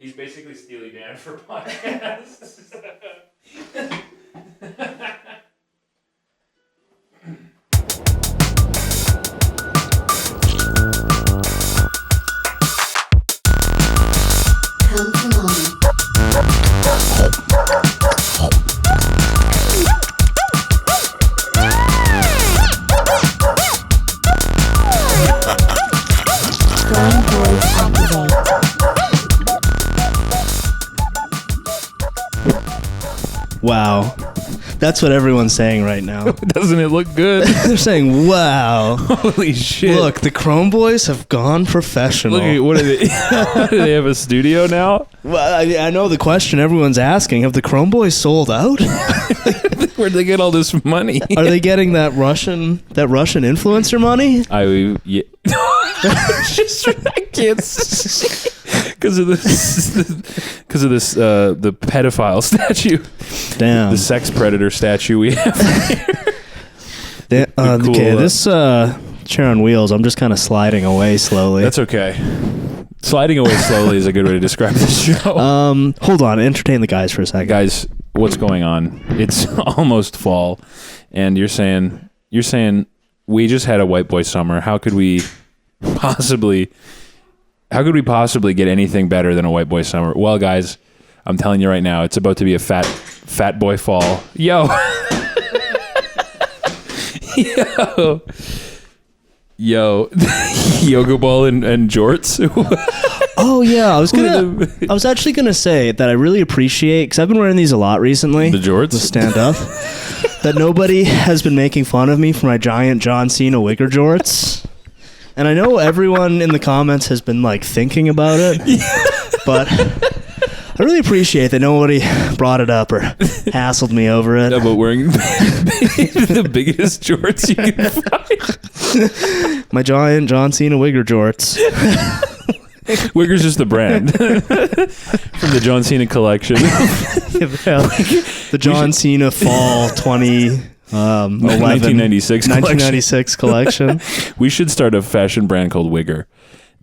He's basically Steely Dan for podcasts. Come to Omni. Wow. That's what everyone's saying right now. Doesn't it look good? They're saying, wow. Holy shit. Look, the Chrome Boys have gone professional. Look at, what are they? Do they have a studio now? Well, I know the question everyone's asking. Have the Chrome Boys sold out? Where'd they get all this money? Are they getting that Russian influencer money? Yeah. I can't because of this the pedophile statue. Damn. The sex predator statue we have here. Cool, okay, this chair on wheels, I'm just kind of sliding away slowly. That's okay. Sliding away slowly is a good way to describe this show. Hold on, entertain the guys for a second. Guys, what's going on? It's almost fall, and you're saying we just had a white boy summer. How could we possibly get anything better than a white boy summer? Well, guys, I'm telling you right now, it's about to be a fat boy fall. Yo. Yo. Yoga ball and jorts. Oh yeah, I was actually gonna say that I really appreciate, because I've been wearing these a lot recently. The jorts? The stand up. That nobody has been making fun of me for my giant John Cena wigger jorts. And I know everyone in the comments has been like thinking about it, but I really appreciate that nobody brought it up or hassled me over it. About wearing the biggest jorts you can find. My giant John Cena wigger jorts. Wigger's just the brand from the John Cena collection. The John Cena Fall 1996 collection. We should start a fashion brand called Wigger,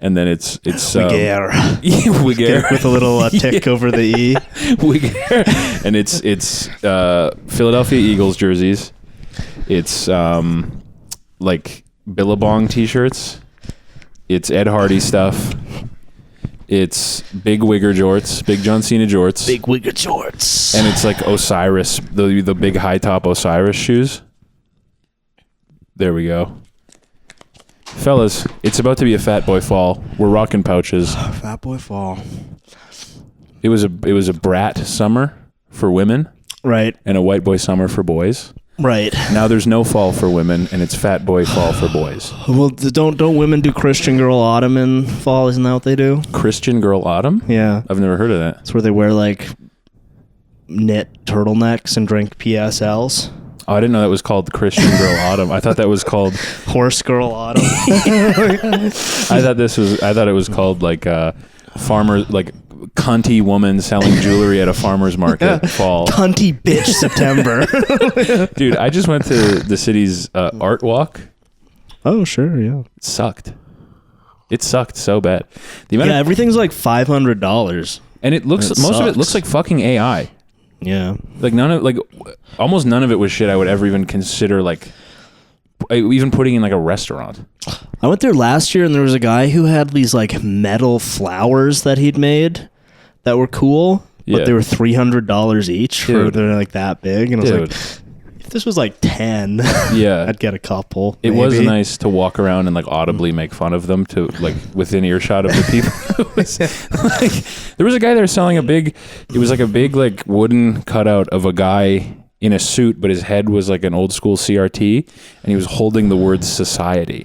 and then it's Wigger. Wigger with a little tick over the E. Wigger, and it's Philadelphia Eagles jerseys. It's like Billabong t-shirts. It's Ed Hardy stuff. It's big Wigger jorts, big John Cena jorts. Big Wigger jorts. And it's like Osiris, the big high top Osiris shoes. There we go. Fellas, it's about to be a fat boy fall. We're rocking pouches. Fat boy fall. It was a brat summer for women. Right. And a white boy summer for boys. Right. Now there's no fall for women, and it's fat boy fall for boys. Well, don't women do Christian Girl Autumn in fall? Isn't that what they do? Christian Girl Autumn? Yeah. I've never heard of that. It's where they wear like knit turtlenecks and drink PSLs. Oh, I didn't know that was called Christian Girl Autumn. I thought that was called Horse Girl Autumn. I thought it was called like farmer, like cunty woman selling jewelry at a farmer's market fall. Cunty bitch September. Dude, I just went to the city's art walk. Oh, sure, yeah. It sucked. It sucked so bad. Everything's like $500. And it looks, most of it looks like fucking AI. Yeah. Like almost none of it was shit I would ever even consider like even putting in like a restaurant. I went there last year and there was a guy who had these like metal flowers that he'd made that were cool, but they were $300 each for they're like that big. And I was like, if this was like 10, I'd get a couple. It was nice to walk around and like audibly make fun of them to like within earshot of the people. Like, there was a guy there selling it was like a big like wooden cutout of a guy in a suit, but his head was like an old school CRT, and he was holding the word society.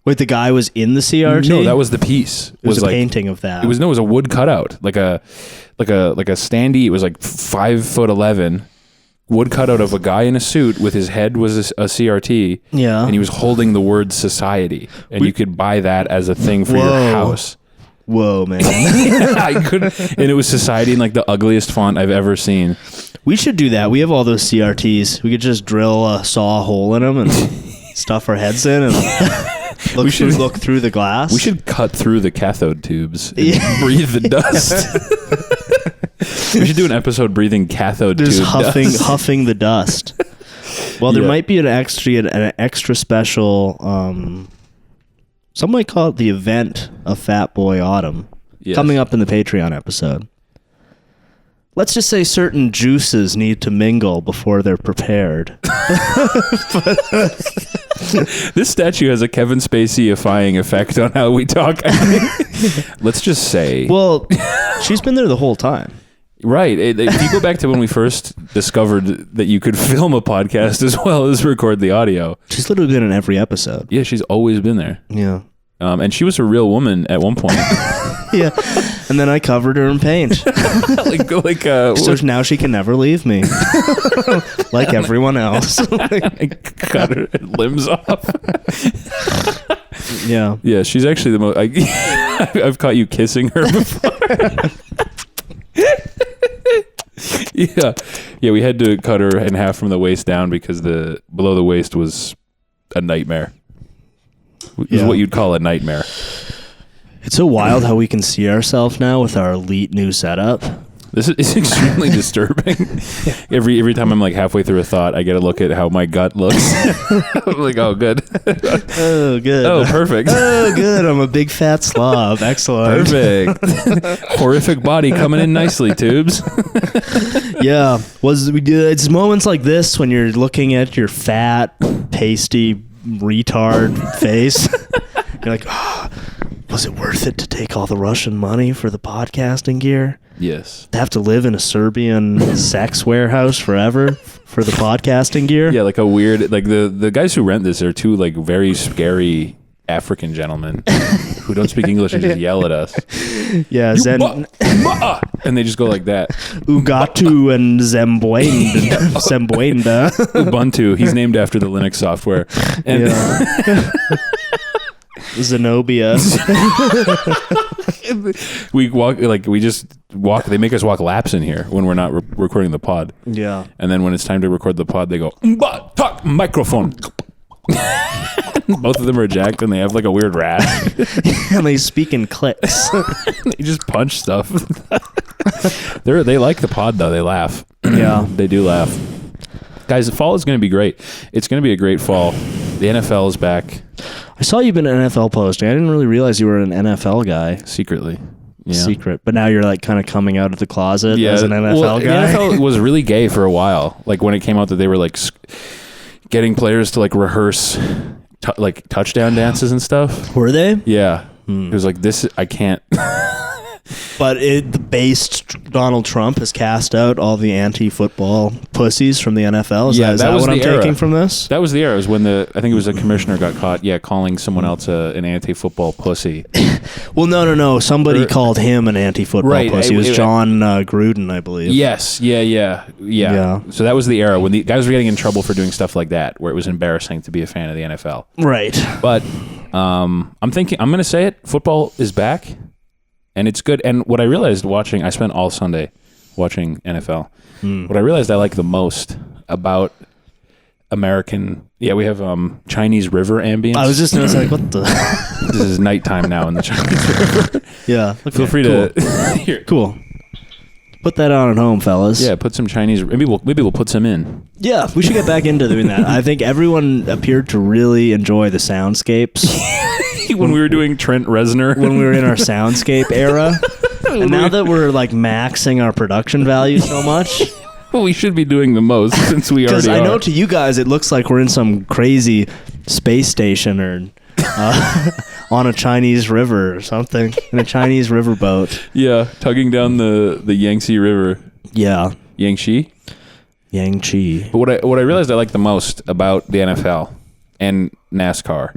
Wait, the guy was in the CRT? No, that was the piece. It was a painting of that. It was a wood cutout, like a standee. It was like 5'11", wood cutout of a guy in a suit with his head was a CRT. Yeah, and he was holding the word society, and you could buy that as a thing for your house. Whoa, man! I couldn't, and it was society in like the ugliest font I've ever seen. We should do that. We have all those CRTs. We could just drill a saw hole in them and stuff our heads in and look through the glass. We should cut through the cathode tubes and breathe the dust. We should do an episode breathing cathode tube dust. huffing the dust. Well, there might be an extra special. Some might call it the event of Fat Boy Autumn coming up in the Patreon episode. Let's just say certain juices need to mingle before they're prepared. This statue has a Kevin Spacey-ifying effect on how we talk. Let's just say. Well, she's been there the whole time. Right. If you go back to when we first discovered that you could film a podcast as well as record the audio. She's literally been in every episode. Yeah, she's always been there. Yeah. And she was a real woman at one point. Yeah. And then I covered her in paint. So now she can never leave me. Like everyone else. Cut her limbs off. Yeah. Yeah, she's actually the most... I've caught you kissing her before. Yeah, we had to cut her in half from the waist down because the below the waist was a nightmare. It was what you'd call a nightmare. It's so wild how we can see ourselves now with our elite new setup. This is extremely disturbing. Every time I'm like halfway through a thought, I get a look at how my gut looks. I'm like, oh, good. Oh, good. Oh, perfect. Oh, good. I'm a big fat slob. Excellent. Perfect. Horrific body coming in nicely, Tubes. Yeah. It's moments like this when you're looking at your fat, pasty, retard face. You're like, oh, was it worth it to take all the Russian money for the podcasting gear? Yes. To have to live in a Serbian sex warehouse forever for the podcasting gear? Yeah, like a weird, like the guys who rent this are two like very scary African gentlemen who don't speak English and just yell at us. Yeah, and they just go like that. Ugatu and Zembuenda. Ubuntu. He's named after the Linux software. And yeah. Zenobia. we just walk. They make us walk laps in here when we're not recording the pod. Yeah. And then when it's time to record the pod, they go, talk microphone. Both of them are jacked and they have like a weird rash. And they speak in clicks. They just punch stuff. They like the pod though. They laugh. Yeah. They do laugh. Guys, the fall is going to be great. It's going to be a great fall. The NFL is back. I saw you've been an NFL posting. I didn't really realize you were an NFL guy. Secretly. Yeah. Secret. But now you're like kind of coming out of the closet as an NFL guy. The NFL was really gay for a while. Like when it came out that they were like getting players to like rehearse like touchdown dances and stuff. Were they? Yeah. It was like, I can't. But the based Donald Trump has cast out all the anti-football pussies from the NFL. Is that what I'm taking from this? That was the era. It was when I think it was a commissioner got caught, calling someone else an anti-football pussy. Well, no. Somebody called him an anti-football pussy. It was John Gruden, I believe. Yes. Yeah. So that was the era when the guys were getting in trouble for doing stuff like that, where it was embarrassing to be a fan of the NFL. Right. But I'm going to say it. Football is back. And it's good. And what I realized I spent all Sunday watching NFL. What I realized I like the most about American, we have Chinese river ambience. I was just going to say, what the? This is nighttime now in the Chinese river. Yeah. Okay, Feel free to. Here. Cool. Put that on at home, fellas. Yeah, put some Chinese. Maybe we'll put some in. Yeah, we should get back into doing that. I think everyone appeared to really enjoy the soundscapes. When we were doing Trent Reznor. When we were in our soundscape era. And now that we're like maxing our production value so much. Well, we should be doing the most since we already are. Because I know to you guys it looks like we're in some crazy space station or on a Chinese river or something. In a Chinese river boat. Yeah, tugging down the Yangtze River. Yeah. Yangtze? Yangtze. But what I realized I like the most about the NFL and NASCAR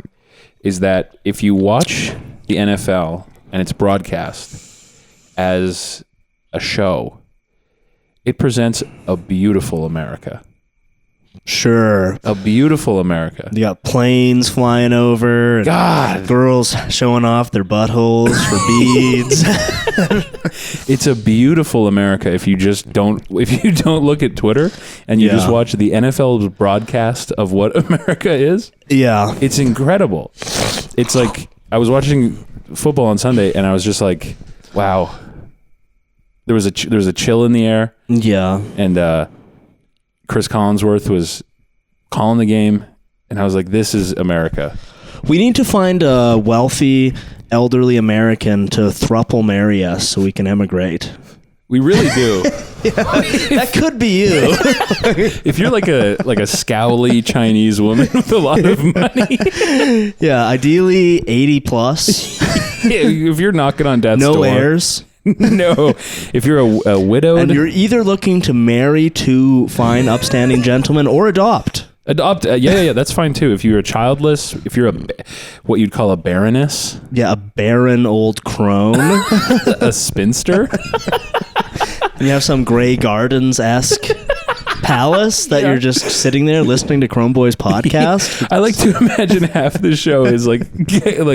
is that if you watch the NFL and it's broadcast as a show, it presents a beautiful America. Sure. A beautiful America. You got planes flying over. And God. girls showing off their buttholes for beads. It's a beautiful America if you don't look at Twitter and you just watch the NFL's broadcast of what America is. Yeah. It's incredible. It's like I was watching football on Sunday and I was just like, wow. There was a chill in the air. Yeah. And Chris Collinsworth was calling the game, and I was like, this is America. We need to find a wealthy, elderly American to thruple marry us so we can emigrate. We really do. That could be you. If you're like a scowly Chinese woman with a lot of money. Yeah, ideally 80 plus. If you're knocking on death's door. No heirs. No. If you're a widowed. And you're either looking to marry two fine, upstanding gentlemen or adopt. Adopt. Yeah. That's fine too. If you're childless, if you're what you'd call a baroness. Yeah, a barren old crone. A spinster. And you have some Grey Gardens-esque palace that you're just sitting there listening to Chrome Boys podcast. I like to imagine half the show is like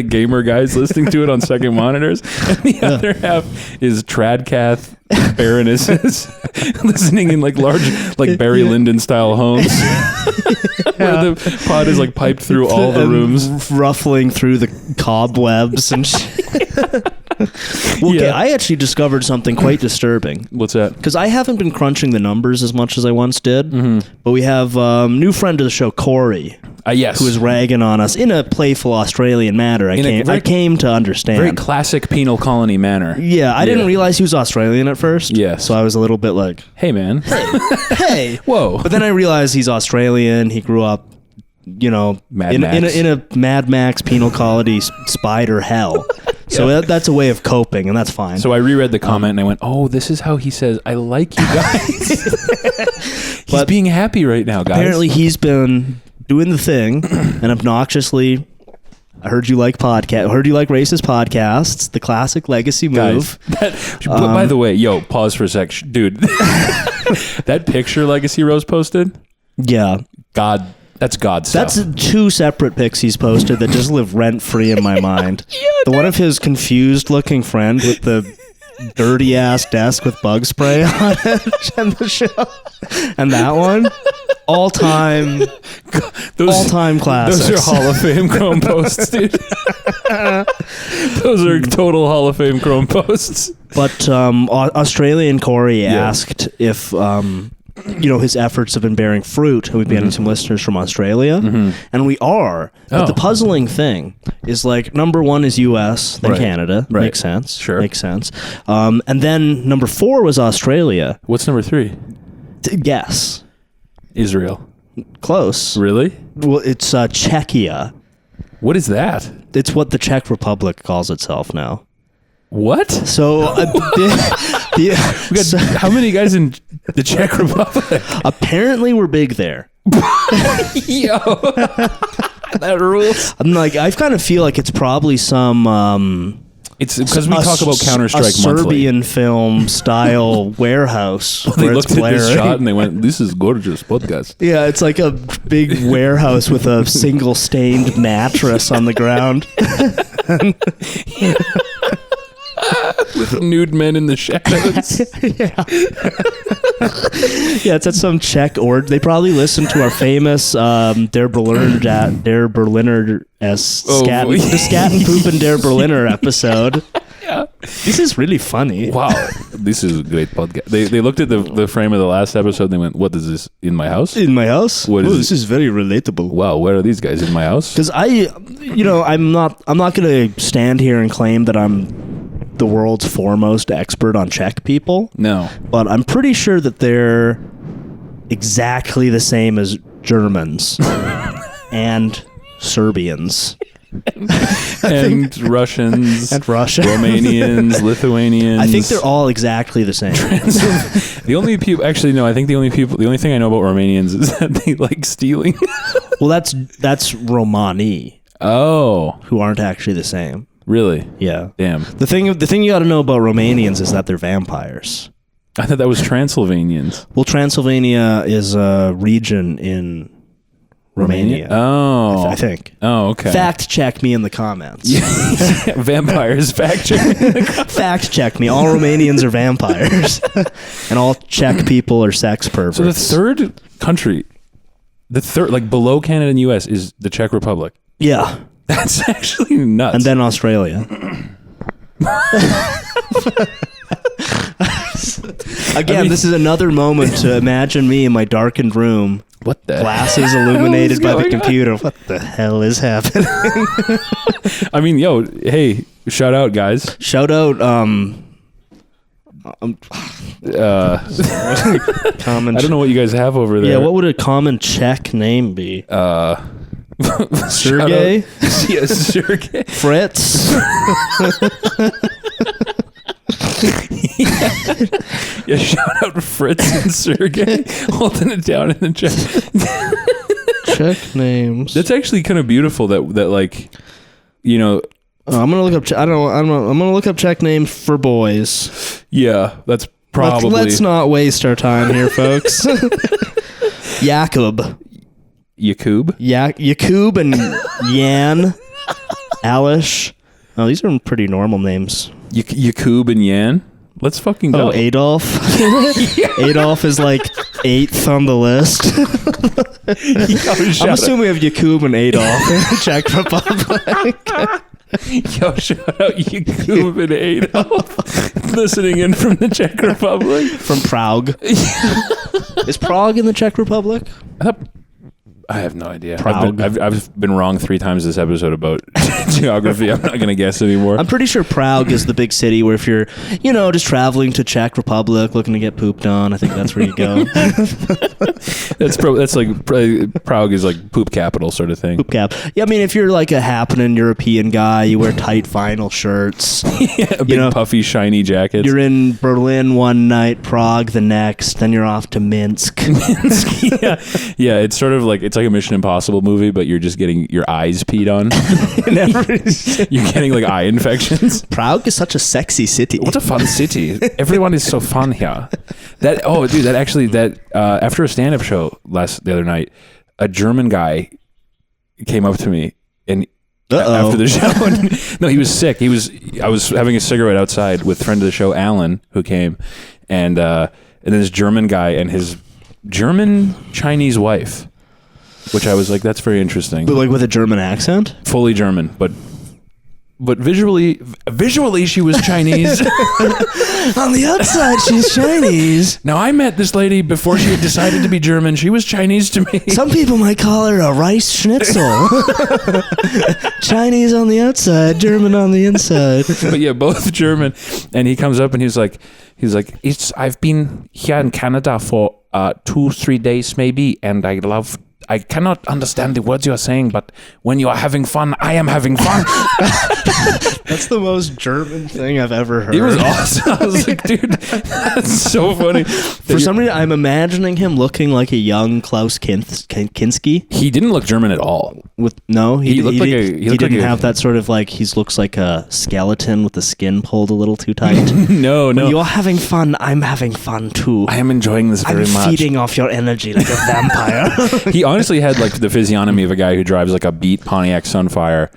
gamer guys listening to it on second monitors, and the other half is Tradcath baronesses listening in like large, like Barry Lyndon style homes, where the pod is like piped through all the rooms, ruffling through the cobwebs and shit. Well, okay, I actually discovered something quite disturbing. What's that? Because I haven't been crunching the numbers as much as I once did, but we have new friend of the show, Corey, yes, who is ragging on us in a playful Australian manner. I came to understand. Very classic penal colony manner. Yeah, I didn't realize he was Australian at first. Yeah, so I was a little bit like, "Hey, man, hey, whoa!" But then I realized he's Australian. He grew up, in a Mad Max penal colony spider hell. So that's a way of coping, and that's fine. So I reread the comment and I went, "Oh, this is how he says I like you guys." He's being happy right now, guys. Apparently, he's been doing the thing, and obnoxiously, I heard you like racist podcasts. The classic legacy move. By the way, pause for a sec, dude. That picture Legacy Rose posted. Yeah, God. That's God stuff. That's two separate pics he's posted that just live rent-free in my mind. The one of his confused-looking friend with the dirty-ass desk with bug spray on it and the show. And that one, all-time classics. Those are Hall of Fame Chrome posts, dude. Those are total Hall of Fame Chrome posts. But Australian Corey asked if... his efforts have been bearing fruit, and we've been getting some listeners from Australia, and we are. But the puzzling thing is, like, number one is U.S., then Canada. Right. Makes sense. Sure. Makes sense. And then number 4 was Australia. What's number 3? Guess. Israel. Close. Really? Well, it's Czechia. What is that? It's what the Czech Republic calls itself now. What? So, how many guys in the Czech Republic? Apparently, we're big there. Yo, that rules. I'm like, I kind of feel like it's probably some. It's because we talk about Counter-Strike monthly. Serbian film style warehouse. They looked at this shot and they went, "This is gorgeous podcast." Yeah, it's like a big warehouse with a single stained mattress on the ground. With nude men in the shadows. Yeah, it's at some Czech they probably listen to our famous Der Berliner the Scat and Poop and Der Berliner episode. Yeah. This is really funny. Wow, this is a great podcast. They looked at the frame of the last episode and they went, "What is this, in my house?" In my house? This is very relatable. Wow, where are these guys, in my house? Because I'm not going to stand here and claim that I'm the world's foremost expert on Czech people. No. But I'm pretty sure that they're exactly the same as Germans and Serbians. And Russians. And Russians. Romanians, Lithuanians. I think they're all exactly the same. The only people, actually, no, I think the only thing I know about Romanians is that they like stealing. Well, that's Romani. Oh. Who aren't actually the same. Really? Yeah. Damn. The thing you got to know about Romanians is that they're vampires. I thought that was Transylvanians. Well, Transylvania is a region in Romania. Oh. I think. Oh, okay. Fact check me in the comments. Vampires, fact check. Fact check me. All Romanians are vampires. And all Czech people are sex perverts. So the third country, like below Canada and US, is the Czech Republic. Yeah. That's actually nuts. And then Australia. Again, this is another moment to imagine me in my darkened room. What the glasses illuminated by the computer. What the hell is happening? I mean, yo, hey, shout out, guys. Shout out, common. I don't know what you guys have over there. Yeah, what would a common Czech name be? Sergey? Yeah, Sergey. Fritz? Yeah, shout out Fritz and Sergey holding it down in the chat. Czech names. That's actually kind of beautiful. That like, you know. I'm gonna look up. I'm gonna look up Czech names for boys. Yeah, that's probably. Let's not waste our time here, folks. Jakub. Jakub and Jan. Alish. Oh, these are pretty normal names. Jakub and Jan. Let's fucking go. Oh, Adolf. Adolf is like 8th on the list. I'm assuming we have Jakub and Adolf in the Czech Republic. Yo, shout out Jakub and Adolf listening in from the Czech Republic. From Prague. Is Prague in the Czech Republic? I have no idea. Prague. I've been wrong 3 times this episode about geography. I'm not going to guess anymore. I'm pretty sure Prague is the big city where if you're, just traveling to Czech Republic looking to get pooped on, I think that's where you go. That's like Prague is like poop capital sort of thing. Poop cap. Yeah, I mean, if you're like a happening European guy, you wear tight vinyl shirts. Yeah, big puffy, shiny jackets. You're in Berlin one night, Prague the next, then you're off to Minsk. Yeah, it's sort of like it's like a Mission Impossible movie, but you're just getting your eyes peed on. You're getting like eye infections. Prague is such a sexy city. What a fun city! Everyone is so fun here. After a stand-up show the other night, a German guy came up to me and after the show. No, he was sick. I was having a cigarette outside with friend of the show, Alan, who came, and then this German guy and his German Chinese wife, which I was like, that's very interesting. But like with a German accent? Fully German, but visually she was Chinese. On the outside, she's Chinese. Now, I met this lady before she had decided to be German. She was Chinese to me. Some people might call her a rice schnitzel. Chinese on the outside, German on the inside. But yeah, both German. And he comes up and he's like, I've been here in Canada for 2-3 days maybe, and I cannot understand the words you are saying, but when you are having fun, I am having fun. That's the most German thing I've ever heard. It was awesome. I was like, dude, that's so funny. For some reason, I'm imagining him looking like a young Klaus Kinski. He didn't look German at all. He didn't have that sort of like, he looks like a skeleton with the skin pulled a little too tight. No. When you're having fun, I'm having fun too. I am enjoying this very much. I'm feeding off your energy like a vampire. He honestly had like the physiognomy of a guy who drives like a beat Pontiac Sunfire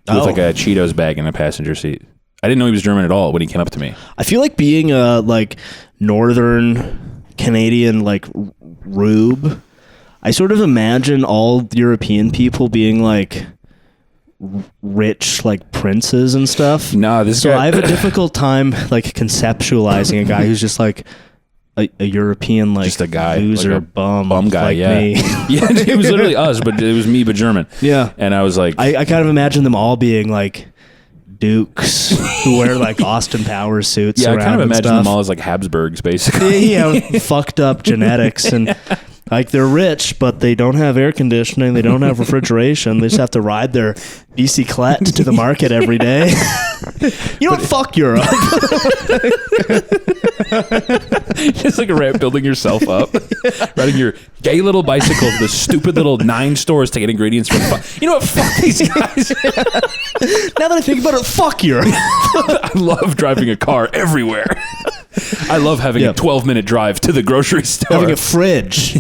with like a Cheetos bag in a passenger seat. I didn't know he was German at all when he came up to me. I feel like being a like northern Canadian like rube, I sort of imagine all European people being like rich like princes and stuff. Nah, So I have a difficult time like conceptualizing a guy who's just like a European like just a guy, loser, like a bum guy, like me. Yeah, it was literally us, but it was me, but German. Yeah, and I was like, I kind of imagine them all being like dukes who wear like Austin Powers suits. Yeah, I kind of imagine stuff. them all as like Habsburgs, basically. Yeah, fucked up genetics and. Like, they're rich, but they don't have air conditioning. They don't have refrigeration. They just have to ride their bicyclette to the market every day. You know what? Fuck Europe. Just like a rat building yourself up. Riding your gay little bicycle to the stupid little 9 stores to get ingredients from... You know what? Fuck these guys. Now that I think about it, fuck Europe. I love driving a car everywhere. I love having a 12-minute drive to the grocery store. Having a fridge.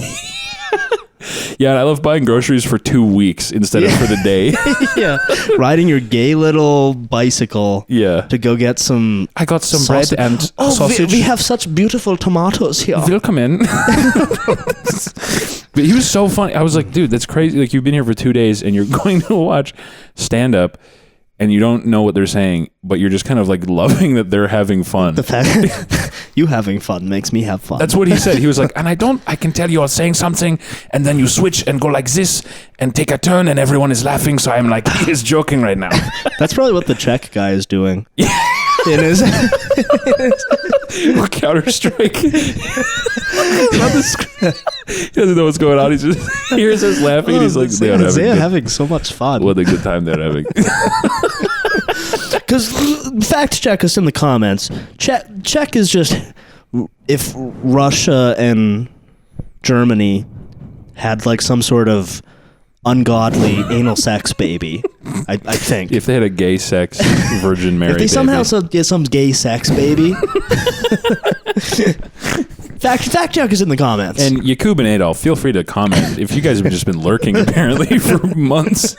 Yeah, I love buying groceries for 2 weeks instead of for the day. Yeah. Riding your gay little bicycle to go get some I got some sausage. bread and sausage. We have such beautiful tomatoes here. Welcome in. But he was so funny. I was like, dude, that's crazy. Like, you've been here for 2 days and you're going to watch stand-up and you don't know what they're saying, but you're just kind of like loving that they're having fun. The fact you having fun makes me have fun. That's what he said. He was like, and I can tell you are saying something and then you switch and go like this and take a turn and everyone is laughing. So I'm like, he is joking right now. That's probably what the Czech guy is doing. In his Counter-Strike. He doesn't know what's going on. He just hears us laughing and he's like, they're having so much fun. What a good time they're having. Because fact check us in the comments. Czech is just, if Russia and Germany had like some sort of ungodly anal sex baby, I think. If they had a gay sex Virgin Mary, if they somehow get some gay sex baby. Fact check is in the comments. And Yakub and Adolf, feel free to comment if you guys have just been lurking apparently for months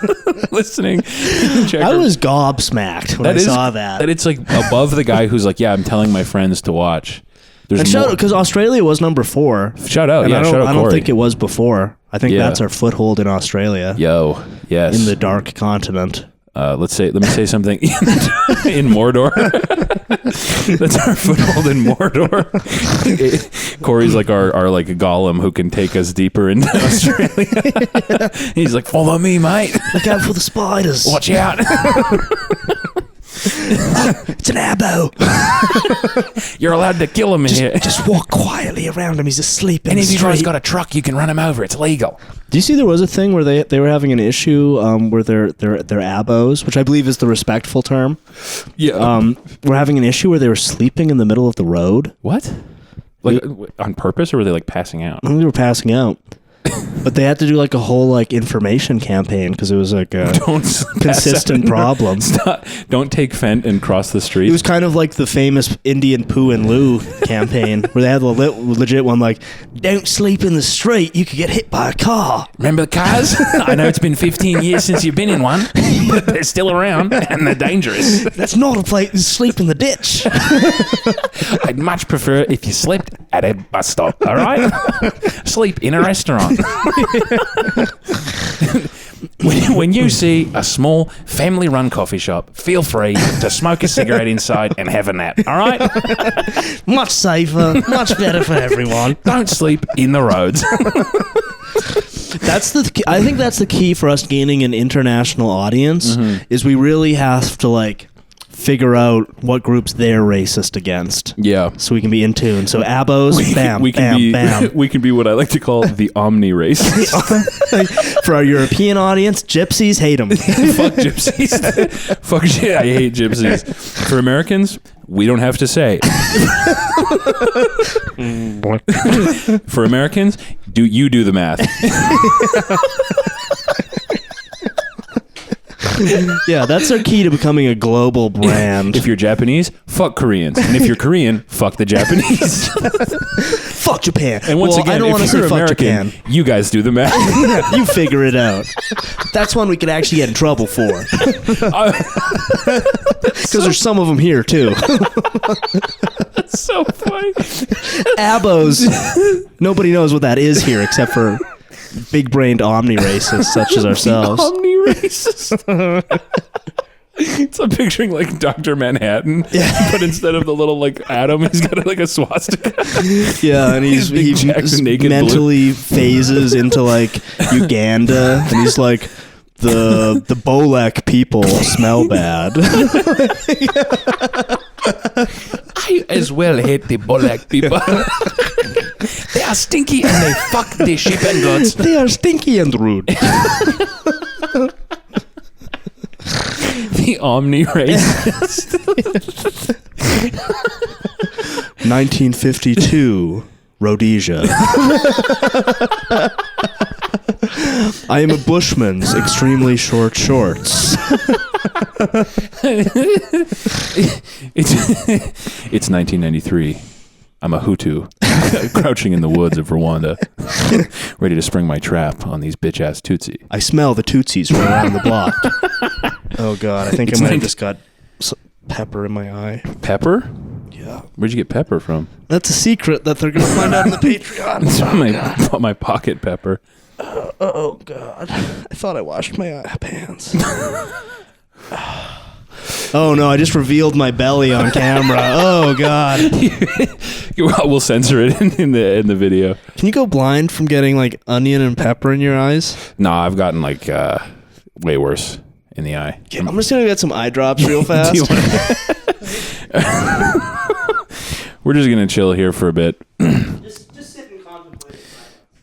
listening. I was gobsmacked when I saw that. That it's like above the guy who's like, yeah, I'm telling my friends to watch. And shout out, because Australia was number 4. Shout out, and yeah, shout out I don't think it was before. I think that's our foothold in Australia. Yo, yes. In the dark continent. Let me say something in Mordor. That's our foothold in Mordor. Corey's like our like Gollum who can take us deeper into Australia. He's like, follow me, mate. Look out for the spiders. Watch out. It's an abo. You're allowed to kill him in here. Just walk quietly around him. He's asleep in and the if you street. guys got a truck, you can run him over. It's legal. Do you see there was a thing where they were having an issue where they're abos, which I believe is the respectful term. Yeah. We're having an issue where they were sleeping in the middle of the road. What? Like on purpose, or were they like passing out? I think they were passing out. But they had to do like a whole like information campaign because it was like a consistent problem. Stop. Don't take Fent and cross the street. It was kind of like the famous Indian Poo and Lou campaign where they had the legit one like, don't sleep in the street, you could get hit by a car. Remember the cars? I know it's been 15 years since you've been in one, but they're still around and they're dangerous. That's not a place to sleep in the ditch. I'd much prefer if you slept at a bus stop, all right? Sleep in a restaurant. When you see a small family-run coffee shop, feel free to smoke a cigarette inside and have a nap, all right? Much safer, much better for everyone. Don't sleep in the roads. I think that's the key for us gaining an international audience, is we really have to like figure out what groups they're racist against. Yeah. So we can be in tune. So abos, bam. We can be what I like to call the Omni race. For our European audience, gypsies hate them. Fuck gypsies. Fuck shit, I hate gypsies. For Americans, we don't have to say. For Americans, you do the math. Yeah, that's our key to becoming a global brand. If you're Japanese, fuck Koreans. And if you're Korean, fuck the Japanese. Fuck Japan. And once again, I don't want to if say you're fuck American, Japan. you guys do the math. You figure it out. That's one we could actually get in trouble for. Because there's some of them here, too. That's so funny. Abos. Nobody knows what that is here except for big-brained Omni racists such as ourselves. Omni racist. So I'm picturing like Dr. Manhattan, but instead of the little like atom, he's got like a swastika. Yeah, and he mentally phases into like Uganda, and he's like, the Bolek people smell bad. I as well hate the Bolek people. They are stinky and they fuck the sheep and goats. They are stinky and rude. The Omni racist. 1952, Rhodesia. I am a bushman's extremely short shorts. It's 1993. I'm a Hutu crouching in the woods of Rwanda, ready to spring my trap on these bitch-ass Tutsi. I smell the Tutsis from around the block. Oh, God. I think I might have just got pepper in my eye. Pepper? Yeah. Where'd you get pepper from? That's a secret that they're going to find out in the Patreon. It's my pocket pepper. Oh, God. I thought I washed my pants. Oh, no. I just revealed my belly on camera. Oh, God. We'll censor it in the video. Can you go blind from getting, like, onion and pepper in your eyes? No, I've gotten, like, way worse in the eye. Yeah, I'm just going to get some eye drops real fast. We're just going to chill here for a bit. Just sit and contemplate.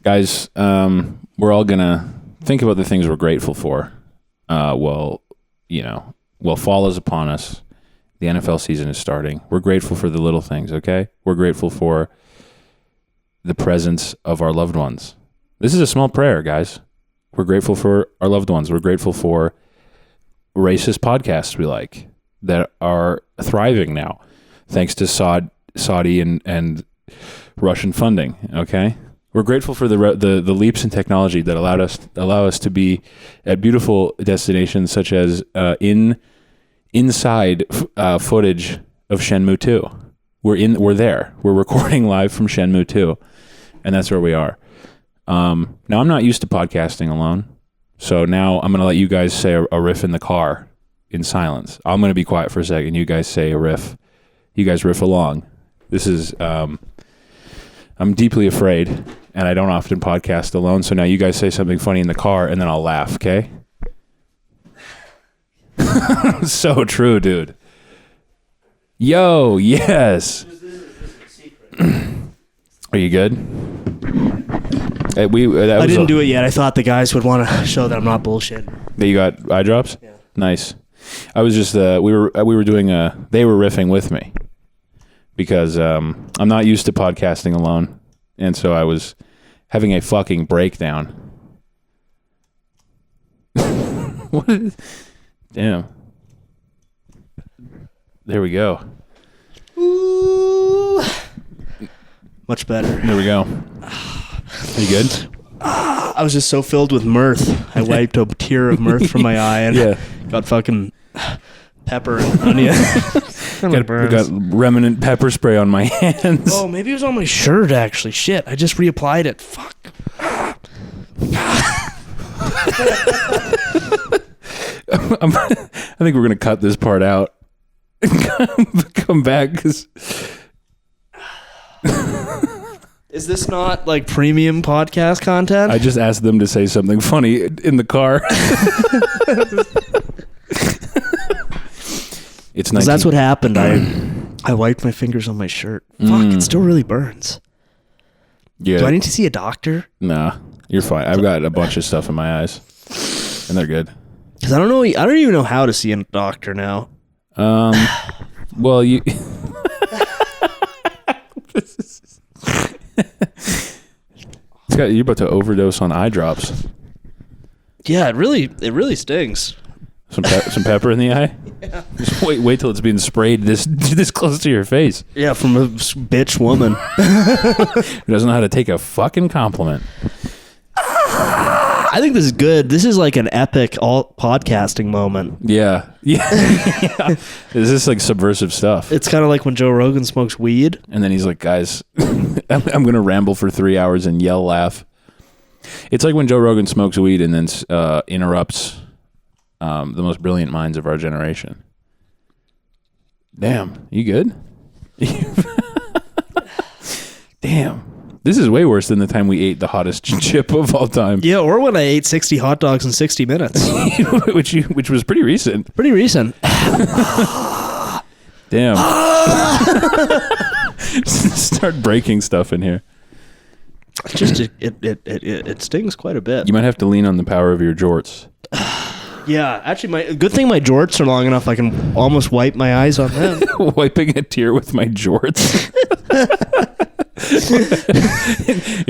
Guys, we're all going to think about the things we're grateful for. Well, fall is upon us. The NFL season is starting. We're grateful for the little things, okay? We're grateful for the presence of our loved ones. This is a small prayer, guys. We're grateful for our loved ones. We're grateful for racist podcasts we like that are thriving now, thanks to Saudi and Russian funding, okay? We're grateful for the leaps in technology that allow us to be at beautiful destinations such as inside footage of Shenmue 2. We're there. We're recording live from Shenmue 2, and that's where we are. Now I'm not used to podcasting alone, so now I'm going to let you guys say a riff in the car in silence. I'm going to be quiet for a second. You guys say a riff. You guys riff along. This is I'm deeply afraid, and I don't often podcast alone, so now you guys say something funny in the car, and then I'll laugh, okay? So true, dude. Yo, yes. Are you good? I didn't do it yet. I thought the guys would want to show that I'm not bullshit. You got eye drops? Yeah. Nice. I was just we were doing they were riffing with me because I'm not used to podcasting alone, and so I was having a fucking breakdown. What is? Damn. There we go. Ooh. Much better. There we go. Are you good? I was just so filled with mirth. I wiped a tear of mirth from my eye and got fucking pepper and onion. got remnant pepper spray on my hands. Oh, maybe it was on my shirt, actually. Shit, I just reapplied it. Fuck. I think we're going to cut this part out. Come back. Is this not like premium podcast content? I just asked them to say something funny in the car. It's 19. That's what happened. I wiped my fingers on my shirt. Fuck, it still really burns. Yeah. Do I need to see a doctor? Nah, you're fine. I've got a bunch of stuff in my eyes, and they're good. Because I don't even know how to see a doctor now. Well, you. You're about to overdose on eye drops. Yeah, it really stings. Some pepper in the eye. Yeah. Just wait till it's being sprayed this close to your face. Yeah, from a bitch woman who doesn't know how to take a fucking compliment. I think this is good. This is like an epic podcasting moment. Yeah. Is this like subversive stuff? It's kind of like when Joe Rogan smokes weed. And then he's like, guys, I'm going to ramble for 3 hours and yell, laugh. It's like when Joe Rogan smokes weed and then interrupts the most brilliant minds of our generation. Damn, you good? Damn. This is way worse than the time we ate the hottest chip of all time. Yeah, or when I ate 60 hot dogs in 60 minutes. which was pretty recent. Pretty recent. Damn. Start breaking stuff in here. It stings quite a bit. You might have to lean on the power of your jorts. Yeah, actually, good thing my jorts are long enough I can almost wipe my eyes on them. Wiping a tear with my jorts.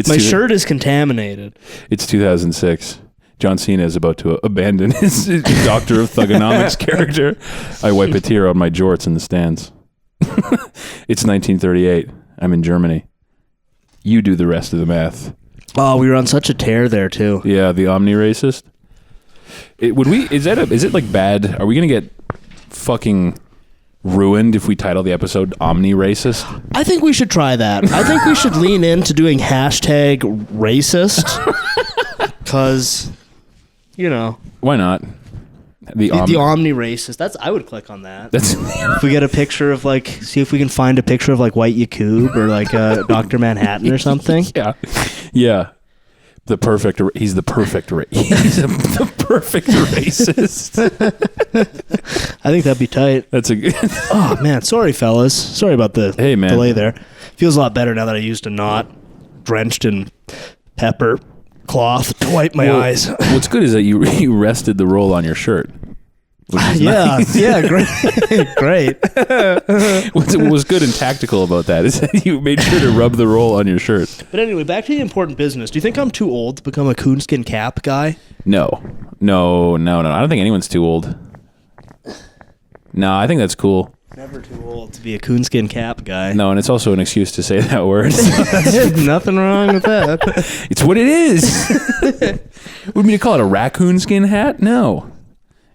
My shirt is contaminated. It's 2006. John Cena is about to abandon his Dr. of Thugonomics character. I wipe a tear on my jorts in the stands. It's 1938. I'm in Germany. You do the rest of the math. Oh, we were on such a tear there too. Yeah, the Omni racist. Is it like bad? Are we gonna get fucking ruined if we title the episode Omni racist? I think we should try that. I think we should lean into doing hashtag racist. Because, Why not? The Omni racist. I would click on that. If we get a picture of see if we can find a picture of White Yakub or Dr. Manhattan or something. Yeah. He's the perfect racist. I think that'd be tight. That's a good. Oh man, sorry fellas. Sorry about the delay there. Feels a lot better now that I used a knot drenched in pepper cloth to wipe my eyes. What's good is that you rested the roll on your shirt. Nice. Great. What was good and tactical about that is that you made sure to rub the roll on your shirt. But anyway, back to the important business. Do you think I'm too old to become a coonskin cap guy? No. I don't think anyone's too old. No, I think that's cool. Never too old to be a coonskin cap guy. No, and it's also an excuse to say that word. Nothing wrong with that. It's what it is. Would mean to call it a raccoon skin hat? No.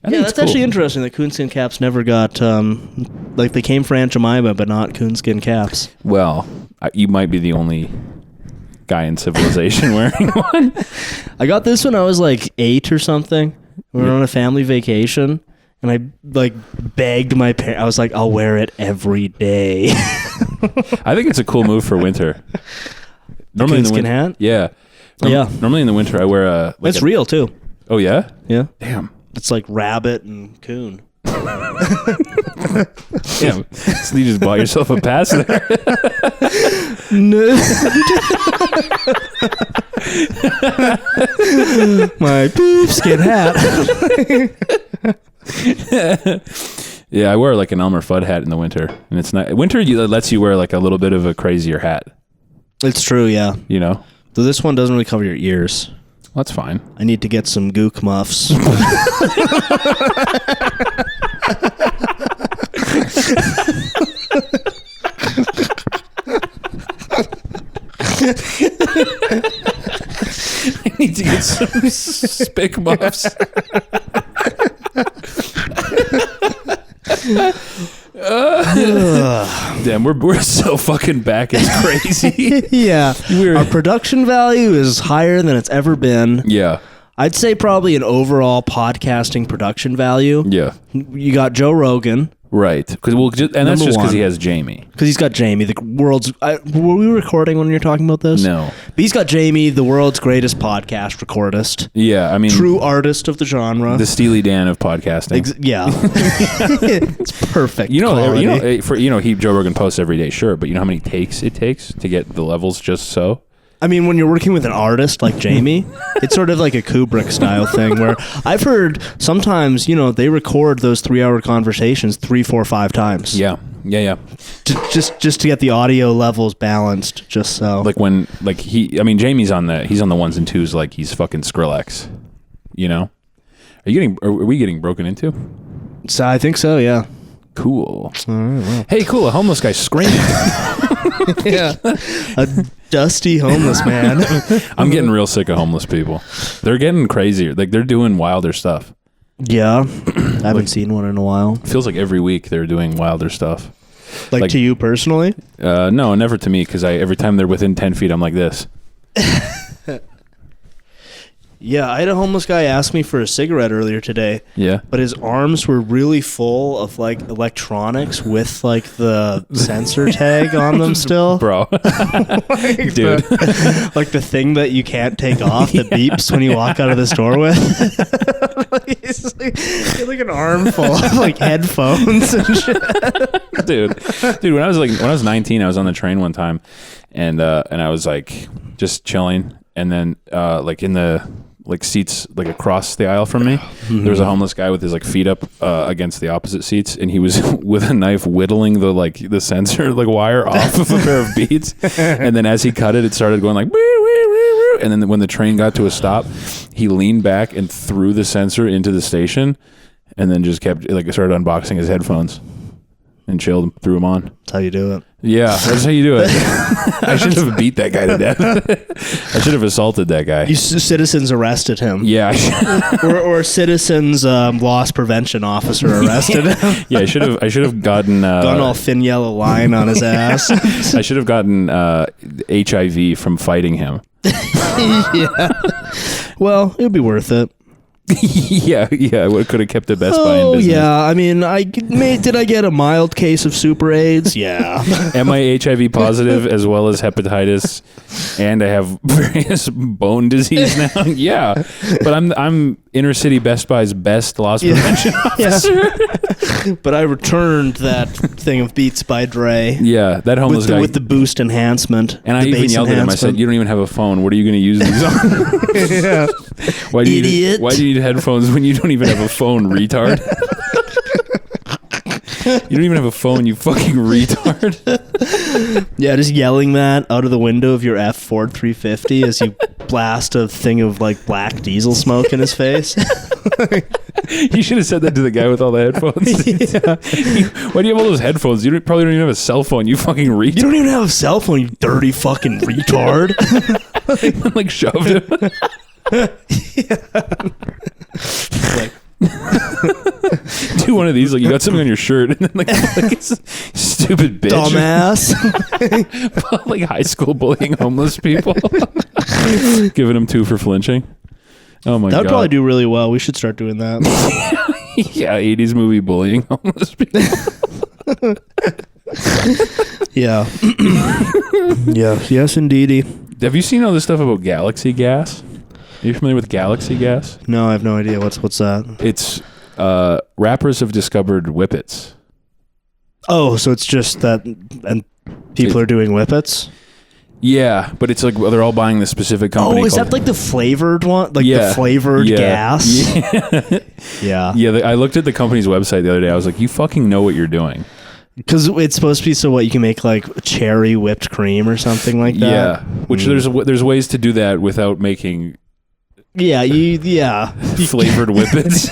That's cool. Actually interesting that coonskin caps never got, they came for Aunt Jemima, but not coonskin caps. Well, you might be the only guy in civilization wearing one. I got this when I was 8 or something. We were on a family vacation, and I begged my parents. I was like, I'll wear it every day. I think it's a cool move for winter. Normally in the winter, hat? Yeah. Normally in the winter, I wear a... It's real, too. Oh, yeah? Yeah. Damn. It's like rabbit and coon. Damn. So you just bought yourself a pass there. No. My skin hat. Yeah, I wear an Elmer Fudd hat in the winter, and it's not winter. Lets you wear a little bit of a crazier hat. It's true, yeah. So this one doesn't really cover your ears. Well, that's fine. I need to get some gook muffs. I need to get some spick muffs. Damn, we're so fucking back. It's crazy. Yeah. Our production value is higher than it's ever been. Yeah. I'd say probably an overall podcasting production value. Yeah. You got Joe Rogan. Right. And that's just because he has Jamie. Because he's got Jamie, the world's... were we recording when you were talking about this? No. But he's got Jamie, the world's greatest podcast recordist. Yeah, I mean... True artist of the genre. The Steely Dan of podcasting. Yeah. It's perfect quality. Joe Rogan posts every day, sure, but you know how many takes it takes to get the levels just so? I mean, when you're working with an artist like Jamie, it's sort of like a Kubrick style thing where I've heard sometimes, they record those 3-hour conversations 3, 4, 5 times. Yeah. Just to get the audio levels balanced, just so. Jamie's on the ones and twos like he's fucking Skrillex. Are we getting broken into? So I think so, yeah. Cool. All right, well. Hey, cool. A homeless guy screaming. Yeah. A dusty homeless man. I'm getting real sick of homeless people. They're getting crazier. They're doing wilder stuff. Yeah. I haven't seen one in a while. Feels like every week they're doing wilder stuff. Like to you personally? No, never to me, because every time they're within 10 feet, I'm like this. Yeah, I had a homeless guy ask me for a cigarette earlier today. Yeah. But his arms were really full of electronics with the sensor tag on them still. Bro. Dude. The thing that you can't take off that beeps when you walk out of the store with. He had an armful of headphones and shit. Dude, when I was 19, I was on the train one time and I was just chilling, and then in the seats across the aisle from me, there was a homeless guy with his feet up against the opposite seats, and he was with a knife whittling the sensor wire off of a pair of beads, and then as he cut it started going wee, wee, wee, wee. And then when the train got to a stop, he leaned back and threw the sensor into the station, and then just kept started unboxing his headphones. and chilled and threw them on. That's how you do it. Yeah, that's how you do it. I should have beat that guy to death. I should have assaulted that guy. Citizens arrested him. Yeah. or citizens loss prevention officer arrested him. Yeah, I should have gotten gone all thin yellow line on his ass. I should have gotten HIV from fighting him. Yeah. Well, it would be worth it. yeah, I could have kept the Best Buy in business. Yeah. I mean, did I get a mild case of super AIDS? Yeah. Am I HIV positive as well as hepatitis, and I have various bone disease now? Yeah, but I'm inner city Best Buy's best loss prevention officer. Yeah. But I returned that thing of Beats by Dre. Yeah, that homeless guy with the boost enhancement. And I even yelled at him. I said, "You don't even have a phone. What are you going to use these on?" Yeah. Why do Idiot. why do you need headphones when you don't even have a phone, retard? You don't even have a phone, you fucking retard. Yeah, just yelling that out of the window of your F Ford 350 as you blast a thing of like black diesel smoke in his face. You should have said that to the guy with all the headphones. Yeah. Why do you have all those headphones? You probably don't even have a cell phone, you fucking retard. You don't even have a cell phone, you dirty fucking retard. Like shoved him. Like, do one of these, like you got something on your shirt, and then like stupid bitch, dumbass. like high school bullying homeless people, giving them 2 for flinching. Oh my god, that would probably do really well. We should start doing that. Yeah, 80s movie bullying homeless people. Yeah. Yeah. Yes, indeedy. Have you seen all this stuff about galaxy gas? Are you familiar with galaxy gas? No, I have no idea. What's that? It's rappers have discovered whippets. Oh, so it's just that, and people are doing whippets? Yeah, but it's like they're all buying the specific company. Oh, is that like the flavored one? Like the flavored gas? Yeah. Yeah, I looked at the company's website the other day. I was like, you fucking know what you're doing. Because it's supposed to be so what you can make like cherry whipped cream or something like that. Yeah, which there's ways to do that without making. Yeah, flavored whippets.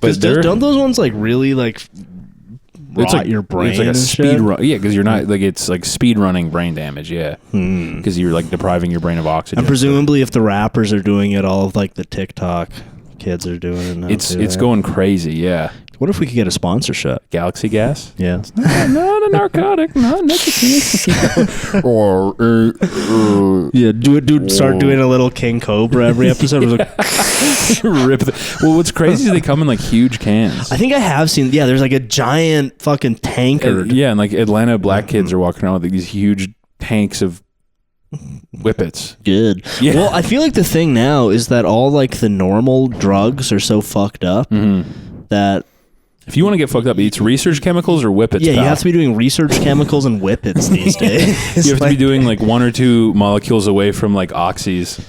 But don't those ones like really like rot like your brain? It's like a speed run. Yeah, because you're not like it's like speed running brain damage. Yeah, because you're like depriving your brain of oxygen. And presumably, if the rappers are doing it, all of like the TikTok kids are doing it now. It's going crazy. Yeah. What if we could get a sponsorship? Galaxy gas? Yeah. It's not a narcotic, not nicotine. Yeah, start doing a little King Cobra every episode. Well, what's crazy is they come in like huge cans. I think I have seen, there's like a giant fucking tankard. And like Atlanta black kids are walking around with like, these huge tanks of whippets. Good. Yeah. Well, I feel like the thing now is that all like the normal drugs are so fucked up that... If you want to get fucked up, it's research chemicals or whippets. Yeah, you have to be doing research chemicals and whippets these days. You have to be doing like 1 or 2 molecules away from like oxys,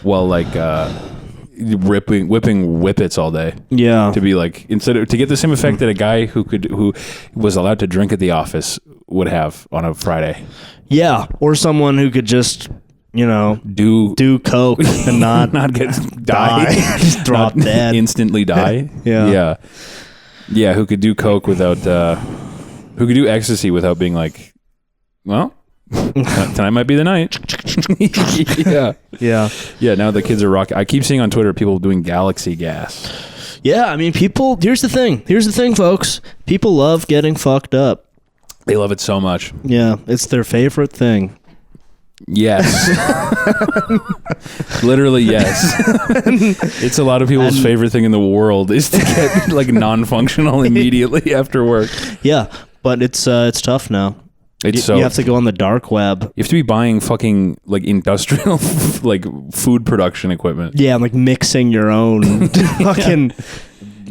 while like whipping whippets all day. Yeah, to be like to get the same effect that a guy who was allowed to drink at the office would have on a Friday. Yeah, or someone who could just do coke and not die, just drop dead, instantly die. Yeah, who could do coke without, who could do ecstasy without being like, well, tonight might be the night. Yeah. Now the kids are rocking. I keep seeing on Twitter people doing galaxy gas. Yeah, I mean, people. Here's the thing, folks. People love getting fucked up. They love it so much. Yeah, it's their favorite thing. Yes. Literally, yes. It's a lot of people's favorite thing in the world is to get like non-functional immediately after work. Yeah, but it's tough now. You have to go on the dark web. You have to be buying fucking like industrial like food production equipment. Yeah, and like mixing your own fucking.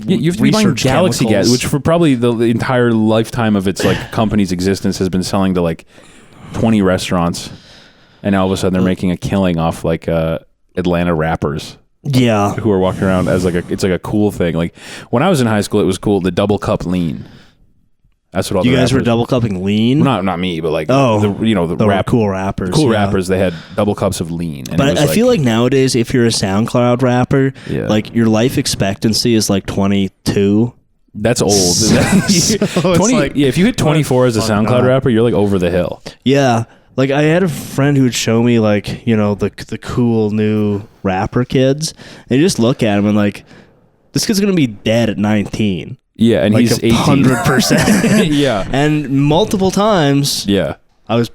You have to be buying Galaxy gas, which for probably the entire lifetime of its like company's existence has been selling to like 20 restaurants. And now all of a sudden they're making a killing off like Atlanta rappers. Yeah. Who are walking around as like it's like a cool thing. Like when I was in high school, it was cool. The double cup lean. That's what all you the guys rappers, were double cupping lean. Well, not me, but like the cool rappers. Cool rappers. They had double cups of lean. And but I feel like nowadays, if you're a SoundCloud rapper, like your life expectancy is like 22. That's old. So 20, like, yeah, if you hit 24 as a SoundCloud rapper, you're like over the hill. yeah. Like, I had a friend who would show me, like, you know, the cool new rapper kids. And you just look at him and, like, this kid's going to be dead at 19. Yeah, and like he's 18. 100%. Yeah. And multiple times, Yeah. I was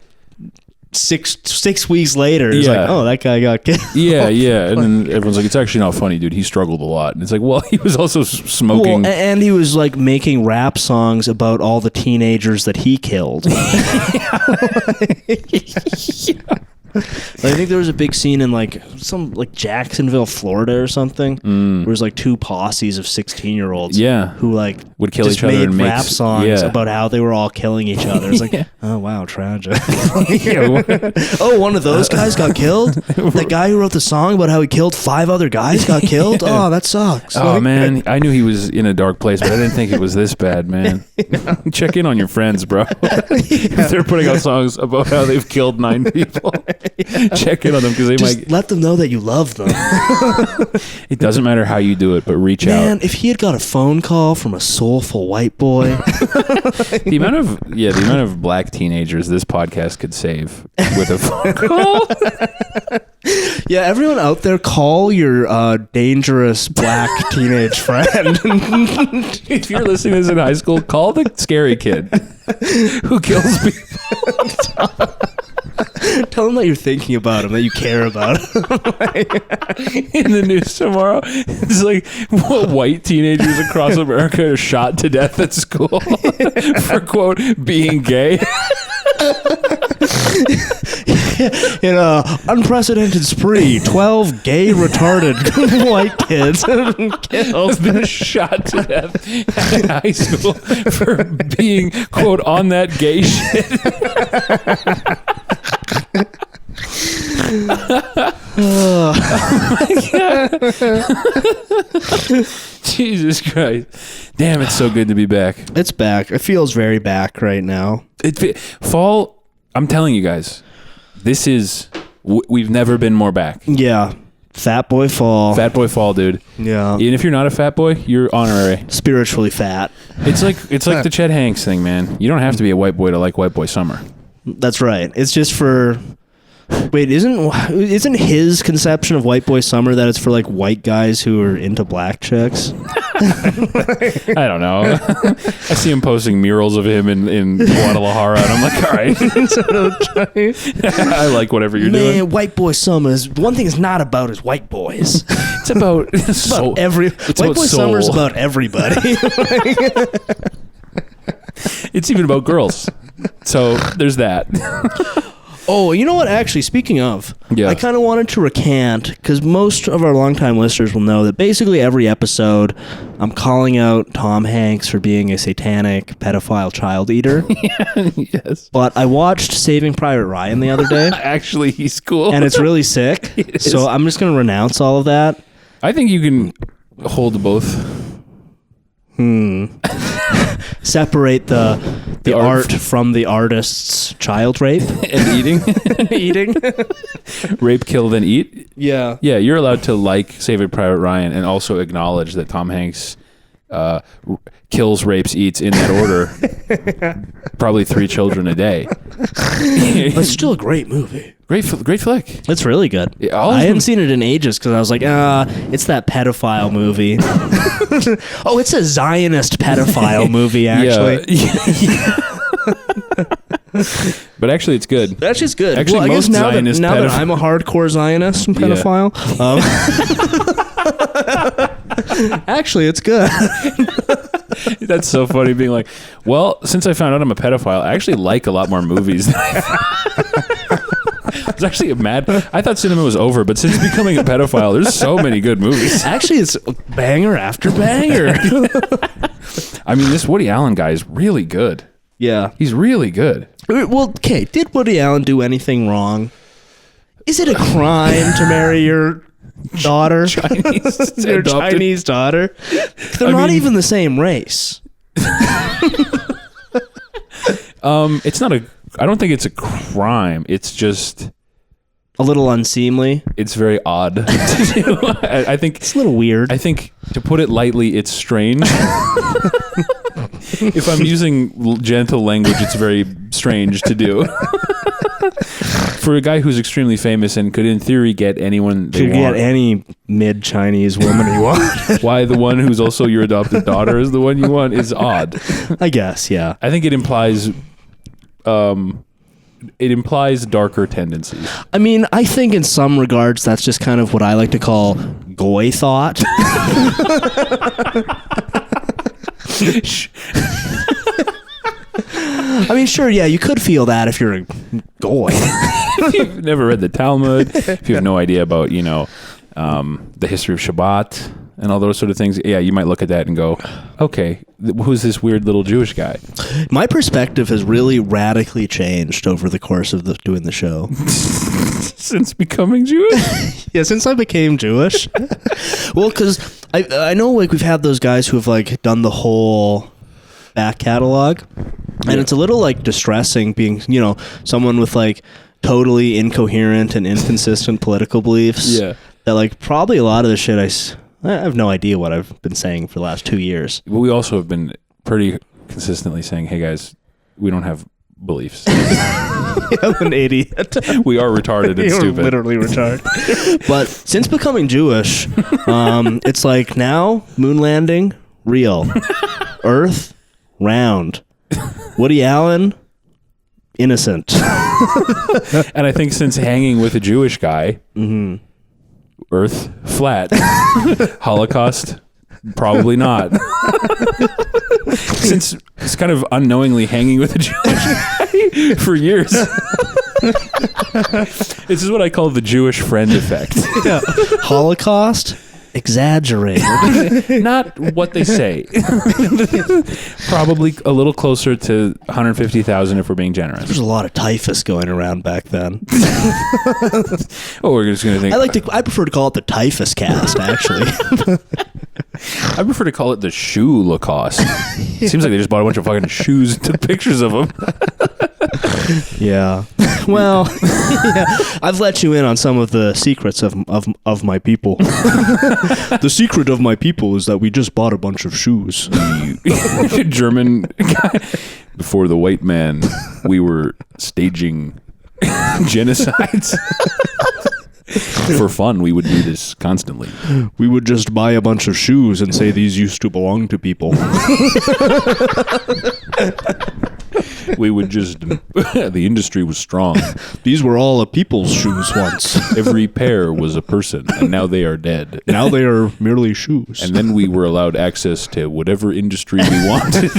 six weeks later, it's Yeah. like, oh, that guy got killed. Yeah, yeah. And then everyone's like, it's actually not funny, dude. He struggled a lot. And it's like, well, he was also smoking. Well, and he was, like, making rap songs about all the teenagers that he killed. I think there was a big scene in like Jacksonville, Florida or something. Where it was like two posses of 16-year-olds. Yeah. Who like would kill just each other made and rap make songs about how they were all killing each other. It's like, oh wow, tragic. Oh, one of those guys got killed? That guy who wrote the song about how he killed 5 other guys got killed? Oh, that sucks. Oh man, I knew he was in a dark place, but I didn't think it was this bad, man. Check in on your friends, bro. If they're putting out songs about how they've killed 9 people. Check in on them because they just might let them know that you love them. It doesn't matter how you do it, but reach out. Man, if he had got a phone call from a soulful white boy. The amount of black teenagers this podcast could save with a phone call. Yeah, everyone out there, call your dangerous black teenage friend. If you're listening to this in high school, call the scary kid who kills people. Tell them that you're thinking about him, that you care about him. In the news tomorrow, it's like what white teenagers across America are shot to death at school for, quote, being gay. In a unprecedented spree, 12 gay retarded white kids Have been shot to death at high school for being, quote, on that gay shit. Oh my God. Jesus Christ. Damn, it's so good to be back. It's back. It feels very back right now. Fall, I'm telling you guys, this is, we've never been more back. Yeah. Fat boy fall. Fat boy fall, dude. Yeah. And if you're not a fat boy, you're honorary. Spiritually fat. It's like the Chet Hanks thing, man. You don't have to be a white boy to like White Boy Summer. That's right. It's just for... Wait, isn't his conception of White Boy Summer that it's for like white guys who are into black chicks? I don't know. I see him posting murals of him in Guadalajara, and I'm like, all right. I like whatever you're doing. Man, White Boy Summer is one thing it's not about is white boys. It's about White Boy Summer is about everybody. It's even about girls. So there's that. Oh, you know what? Actually, speaking of, yeah. I kind of wanted to recant, because most of our longtime listeners will know that basically every episode, I'm calling out Tom Hanks for being a satanic pedophile child eater. Yes. But I watched Saving Private Ryan the other day. Actually, he's cool. And it's really sick. So I'm just going to renounce all of that. I think you can hold both. Separate the art from the artist's child rape and eating. Rape, kill, then eat. Yeah. Yeah, you're allowed to like Saving Private Ryan and also acknowledge that Tom Hanks kills, rapes, eats in that order. Probably 3 children a day. It's still a great movie. Great flick. It's really good. Yeah, I hadn't seen it in ages because I was like, it's that pedophile movie. Oh, it's a Zionist pedophile movie, actually. Yeah. But actually, it's good. That's just good. Actually, well, I guess now that I'm a hardcore Zionist and pedophile, actually, it's good. That's so funny being like, well, since I found out I'm a pedophile, I actually like a lot more movies than I was actually mad. I thought cinema was over, but since becoming a pedophile, there's so many good movies. Actually, it's banger after banger. I mean, this Woody Allen guy is really good. Yeah. He's really good. Well, okay, did Woody Allen do anything wrong? Is it a crime to marry your daughter? Your Chinese daughter? They're not even the same race. It's not I don't think it's a crime. It's just A little unseemly. It's very odd to do. I think It's a little weird. I think, to put it lightly, it's strange. If I'm using gentle language, it's very strange to do. For a guy who's extremely famous and could, in theory, get anyone they You want. get any mid-Chinese woman you want. Why the one who's also your adopted daughter is the one you want is odd. I guess, yeah. I think it implies darker tendencies. I mean, I think in some regards that's just kind of what I like to call goy thought. I mean, sure, yeah, you could feel that if you're a goy. If you've never read the Talmud, if you have no idea about, the history of Shabbat and all those sort of things, yeah, you might look at that and go, okay, who's this weird little Jewish guy? My perspective has really radically changed over the course of doing the show. Since becoming Jewish? Yeah, since I became Jewish. Well, because I know like we've had those guys who have like done the whole back catalog, and it's a little like distressing being, someone with like totally incoherent and inconsistent political beliefs. Yeah. That like probably a lot of the shit I have no idea what I've been saying for the last 2 years. But we also have been pretty consistently saying, hey guys, we don't have beliefs. I'm an idiot. We are retarded and You're stupid. literally retarded. But since becoming Jewish, it's like now moon landing, real. Earth, round. Woody Allen, innocent. And I think since hanging with a Jewish guy, Earth, flat. Holocaust, probably not. Since it's kind of unknowingly hanging with a Jewish guy for years. This is what I call the Jewish friend effect. Yeah. Holocaust, exaggerated. Not what they say. Probably a little closer to 150,000 if we're being generous. There's a lot of typhus going around back then. Oh, we're just going to think. I prefer to call it the typhus cast, actually. I prefer to call it the shoe Lacoste. Seems like they just bought a bunch of fucking shoes and took pictures of them. Yeah. Well, yeah, I've let you in on some of the secrets of my people. The secret of my people is that we just bought a bunch of shoes. German guy. Before the white man, we were staging genocides. For fun, we would do this constantly. We would just buy a bunch of shoes and say these used to belong to people. We would just, the industry was strong. These were all a people's shoes once. Every pair was a person, and now they are dead. Now they are merely shoes. And then we were allowed access to whatever industry we wanted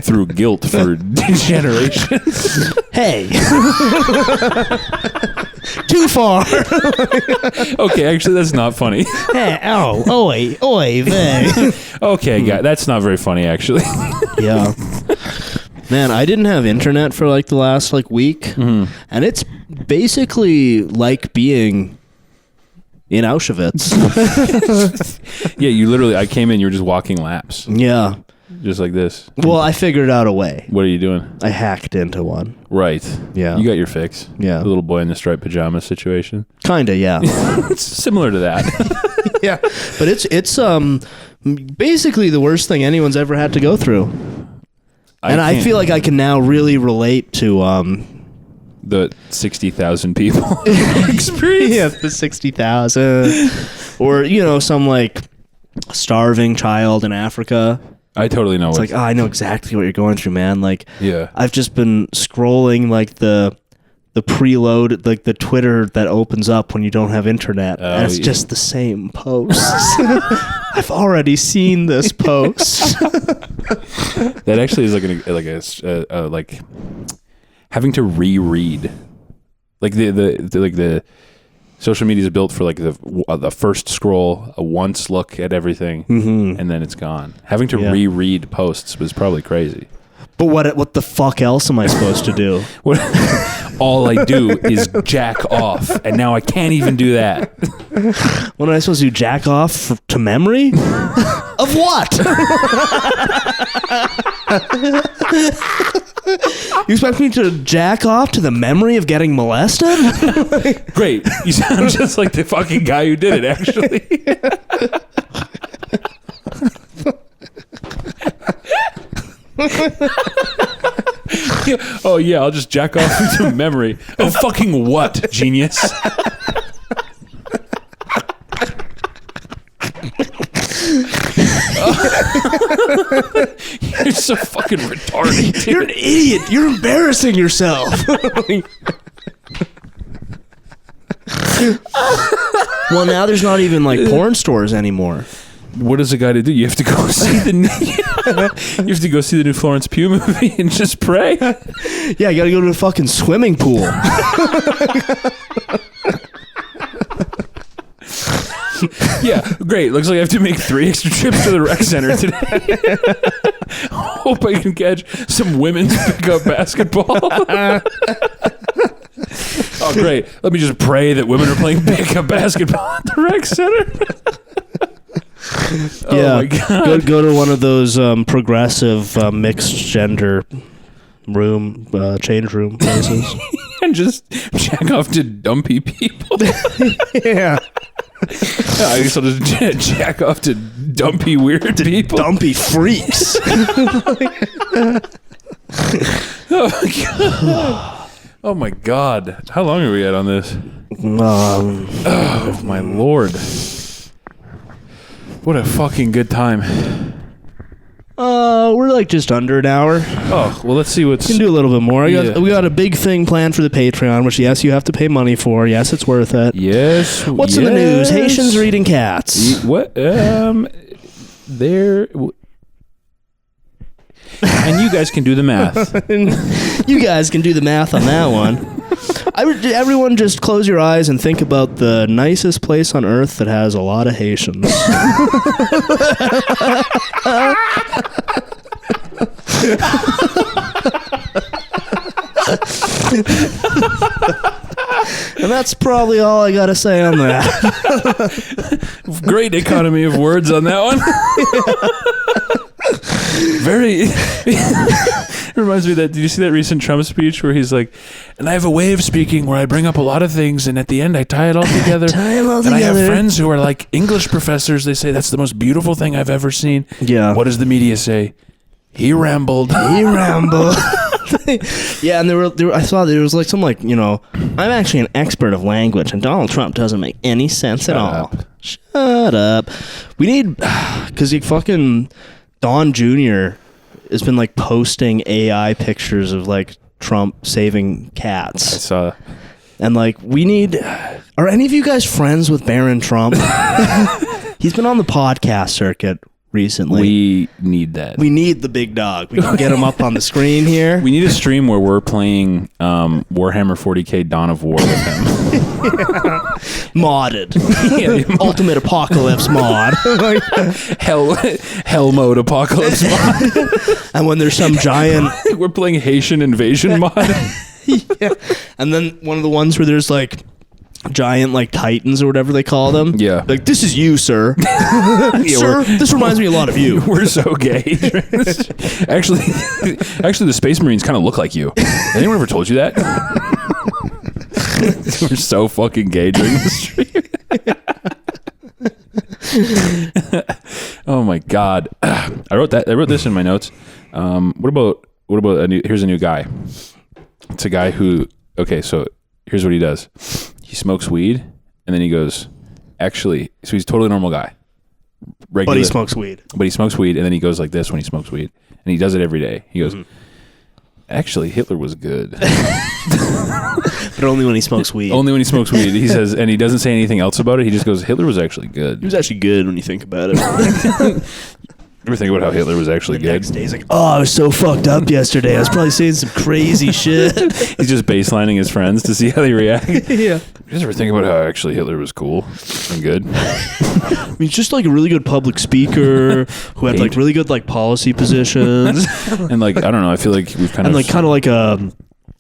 through guilt for generations. Hey. Too far. Okay, actually, that's not funny. Hey, oi, vey. Okay, guy, that's not very funny, actually. Yeah. Man, I didn't have internet for like the last week, and it's basically like being in Auschwitz. Yeah, you literally, I came in, you were just walking laps. Yeah. Just like this. Well, I figured out a way. What are you doing? I hacked into one. Right. Yeah. You got your fix. Yeah. The little boy in the striped pajamas situation. Kinda, yeah. It's similar to that. Yeah. But it's basically the worst thing anyone's ever had to go through. I feel like I can now really relate to the 60,000 people experience. Yeah, the 60,000, or some starving child in Africa. I totally know. It's I know exactly what you're going through, man. Yeah, I've just been scrolling the preload, the Twitter that opens up when you don't have internet, and it's just the same posts. I've already seen this post. That actually is like having to reread, the social media is built for the first scroll, a once look at everything, and then it's gone. Having to reread posts was probably crazy. But what the fuck else am I supposed to do? All I do is jack off, and now I can't even do that. What am I supposed to do? Jack off to memory? Of what? You expect me to jack off to the memory of getting molested? Great. You sound just like the fucking guy who did it, actually. Oh, yeah, I'll just jack off into memory. Oh, fucking what, genius? You're so fucking retarded, dude. You're an idiot. You're embarrassing yourself. Well, now there's not even like porn stores anymore. What is a guy to do? You have to go see the new, you have to go see the new Florence Pugh movie and just pray. Yeah, you gotta go to a fucking swimming pool. Yeah, great. Looks like I have to make 3 extra trips to the rec center today. Hope I can catch some women's pickup basketball. Oh, great. Let me just pray that women are playing pickup basketball at the rec center. Yeah, oh my God. go to one of those progressive mixed gender change room places. And just jack off to dumpy people. Yeah. I guess I'll just jack off to dumpy weird people. Dumpy freaks. Oh my God. How long are we at on this? Oh my Lord. What a fucking good time. We're like just under an hour. Oh, well, let's see what's... We can do a little bit more. We got a big thing planned for the Patreon, which, yes, you have to pay money for. Yes, it's worth it. Yes. What's in the news? Haitians are eating cats. What? There... And you guys can do the math. You guys can do the math on that one. Everyone just close your eyes and think about the nicest place on earth that has a lot of Haitians. And that's probably all I gotta say on that. Great economy of words on that one. Very... It reminds me that, did you see that recent Trump speech where he's like, and I have a way of speaking where I bring up a lot of things and at the end I tie it all together. And I have friends who are like English professors. They say that's the most beautiful thing I've ever seen. Yeah. What does the media say? He rambled. He rambled. Yeah, and I saw there was like some like, I'm actually an expert of language and Donald Trump doesn't make any sense at all. Shut up. We need, because you fucking Don Jr. has been like posting AI pictures of like Trump saving cats. I saw. And like are any of you guys friends with Barron Trump? He's been on the podcast circuit recently. We need that. We need the big dog. We can get him up on the screen here. We need a stream where we're playing Warhammer 40k Dawn of War with him. Modded. Ultimate Apocalypse mod. Hell mode Apocalypse mod. And when there's some giant... We're playing Haitian invasion mod. Yeah. And then one of the ones where there's like giant like titans or whatever they call them. Yeah. Like, this is you, sir. Sir, this reminds me a lot of you. We're so gay. Actually, the Space Marines kind of look like you. Has anyone ever told you that? We're so fucking gay during the stream. Oh my God. I wrote this in my notes. What about here's a new guy. It's a guy who, okay, so here's what he does. He smokes weed, and then he goes, actually, so he's a totally normal guy. Regular, but he smokes weed. But he smokes weed, and then he goes like this when he smokes weed. And he does it every day. He goes, actually, Hitler was good. But only when he smokes weed. Only when he smokes weed. He says, and he doesn't say anything else about it. He just goes, Hitler was actually good. He was actually good when you think about it. You ever think about how Hitler was actually the good? Next day he's like, oh, I was so fucked up yesterday. I was probably saying some crazy shit. He's just baselining his friends to see how they react. Yeah. You guys ever think about how actually Hitler was cool and good? I mean, he's just like a really good public speaker who had like really good like policy positions. And like, I don't know, I feel like we've kind of like a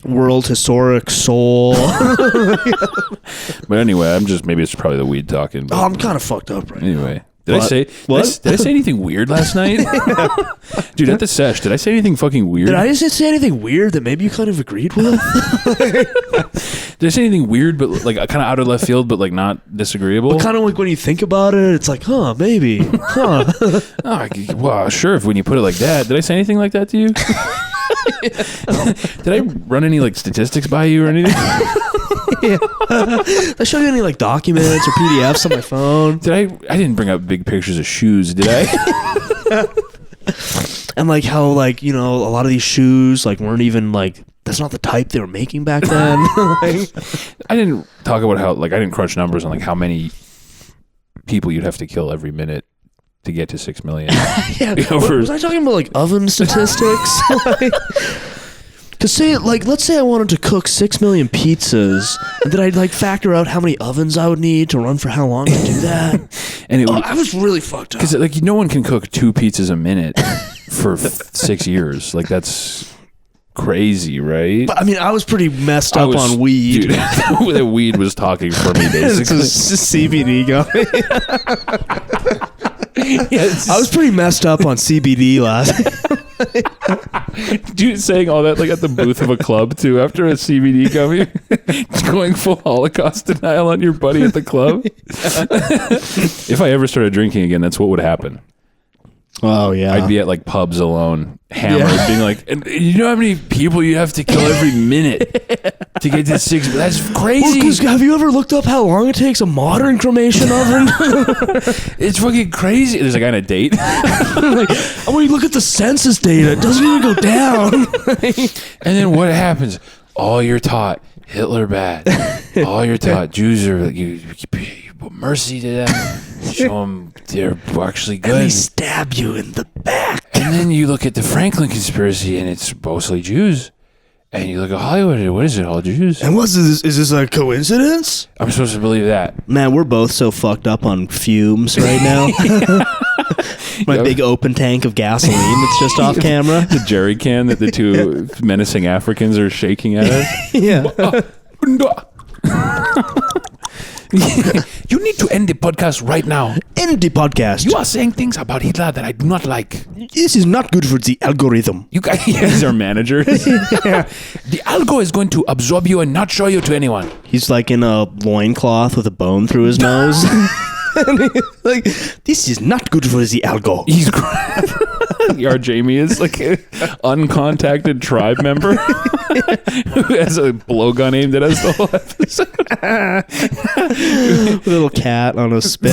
world historic soul. But anyway, maybe it's probably the weed talking. I'm kind of fucked up right now. Anyway, Did I say what? Did I say anything weird last night? Dude, at the sesh, did I say anything fucking weird? Did I just say anything weird that maybe you kind of agreed with? Did I say anything weird, but like kind of out of left field, but like not disagreeable? But kind of like when you think about it, it's like, huh, maybe, huh? Well, sure. If when you put it like that, did I say anything like that to you? Did I run any like statistics by you or anything? Yeah. Did I show you any like documents or PDFs on my phone? Did I didn't bring up big pictures of shoes, did I? And like how like, you know, a lot of these shoes like weren't even like, that's not the type they were making back then. Like, I didn't talk about how like I didn't crunch numbers on like how many people you'd have to kill every minute to get to 6 million. yeah. Was I talking about like oven statistics? Cause say like, let's say I wanted to cook 6 million pizzas, and then I'd like factor out how many ovens I would need to run for how long to do that. And I was really fucked up. Because like no one can cook 2 pizzas a minute for 6 years. Like that's crazy, right? But I mean, I was pretty messed up on weed. Dude, the weed was talking for me basically. It's just CBD going. I was pretty messed up on CBD last. Dude, saying all that like at the booth of a club too after a CBD gummy, going full Holocaust denial on your buddy at the club. If I ever started drinking again, that's what would happen. Oh yeah, I'd be at like pubs alone, hammered, being like, and you know how many people you have to kill every minute to get to 6? That's crazy. Well, have you ever looked up how long it takes a modern cremation oven? It's fucking crazy. There's a guy on a date. Like, when you look at the census data, it doesn't even go down. And then what happens? All you're taught, Hitler bad. All you're taught, Jews are you put mercy to them. Show them they're actually good. And they stab you in the back. And then you look at the Franklin conspiracy, and it's mostly Jews. And you look at Hollywood, and what is it? All Jews. And what's this? Is this a coincidence? I'm supposed to believe that. Man, we're both so fucked up on fumes right now. My big open tank of gasoline that's just off camera. The jerry can that the two menacing Africans are shaking at us. Yeah. You need to end the podcast right now. End the podcast. You are saying things about Hitler that I do not like. This is not good for the algorithm. You guys are managers. The algo is going to absorb you and not show you to anyone. He's like in a loincloth with a bone through his nose. Like, this is not good for the algo. He's Jamie is like an uncontacted tribe member who has a blowgun aimed at us the whole episode. Little cat on a spit.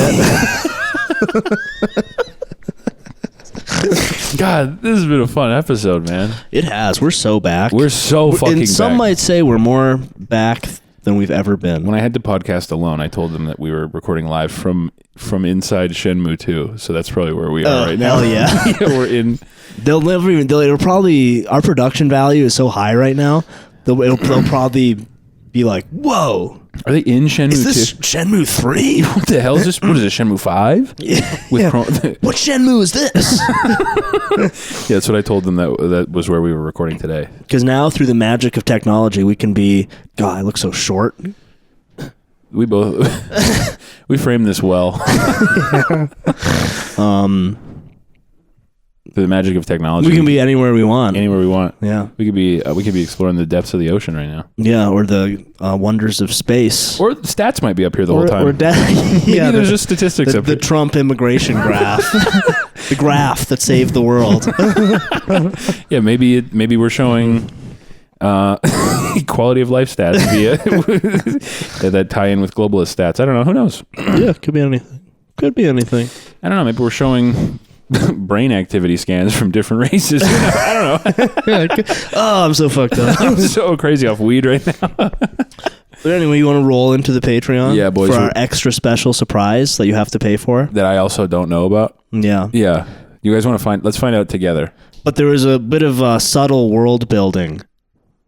God, this has been a fun episode, man. It has. We're so back. We're so fucking and some back. might say we're more back than we've ever been. When I had to podcast alone, I told them that we were recording live from inside Shenmue 2, so that's probably where we are right now. Hell yeah. Yeah, we're in. They'll never even. It'll probably, our production value is so high right now. They'll probably be like, "Whoa, Are they in Shenmue 2? is this Shenmue 3? What the hell is this? What is it? Shenmue 5? Yeah. With What Shenmue is this?" Yeah, that's what I told them. That was where we were recording today. Because now, through the magic of technology, we can be. God, I look so short. We both we framed this well. The magic of technology. We can be anywhere we want. Anywhere we want. Yeah. We could be exploring the depths of the ocean right now. Yeah, or the wonders of space. Or the stats might be up here the whole time. Maybe there's just statistics up the here. Trump immigration graph. The graph that saved the world. Yeah, maybe we're showing quality of life stats via that tie in with globalist stats. I don't know. Who knows? Yeah, could be anything. Could be anything. I don't know. Maybe we're showing brain activity scans from different races. I don't know. Oh, I'm so fucked up. I'm so crazy off weed right now. But anyway, you want to roll into the Patreon? Yeah, boys. For our extra special surprise that you have to pay for? That I also don't know about. Yeah. Yeah. You guys want to let's find out together. But there was a bit of subtle world building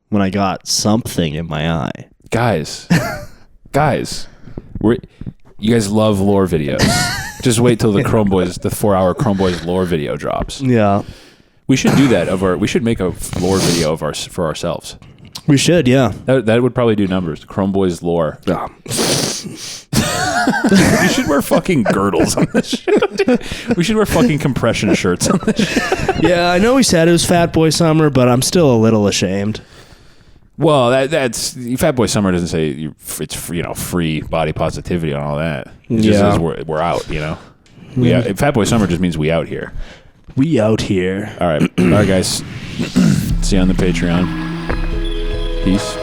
when I got something in my eye. Guys, you guys love lore videos. Just wait till the 4-hour Chrome Boys lore video drops. Yeah. We should do that we should make a lore video for ourselves. We should, yeah. That would probably do numbers. Chrome Boys lore. Yeah. We should wear fucking girdles on this shit. We should wear fucking compression shirts on this shit. Yeah, I know he said it was Fat Boy Summer, but I'm still a little ashamed. Well, that's Fat Boy Summer doesn't say it's free body positivity and all that. It just says we're out. Fat Boy Summer just means we out here. We out here. All right, guys. See you on the Patreon. Peace.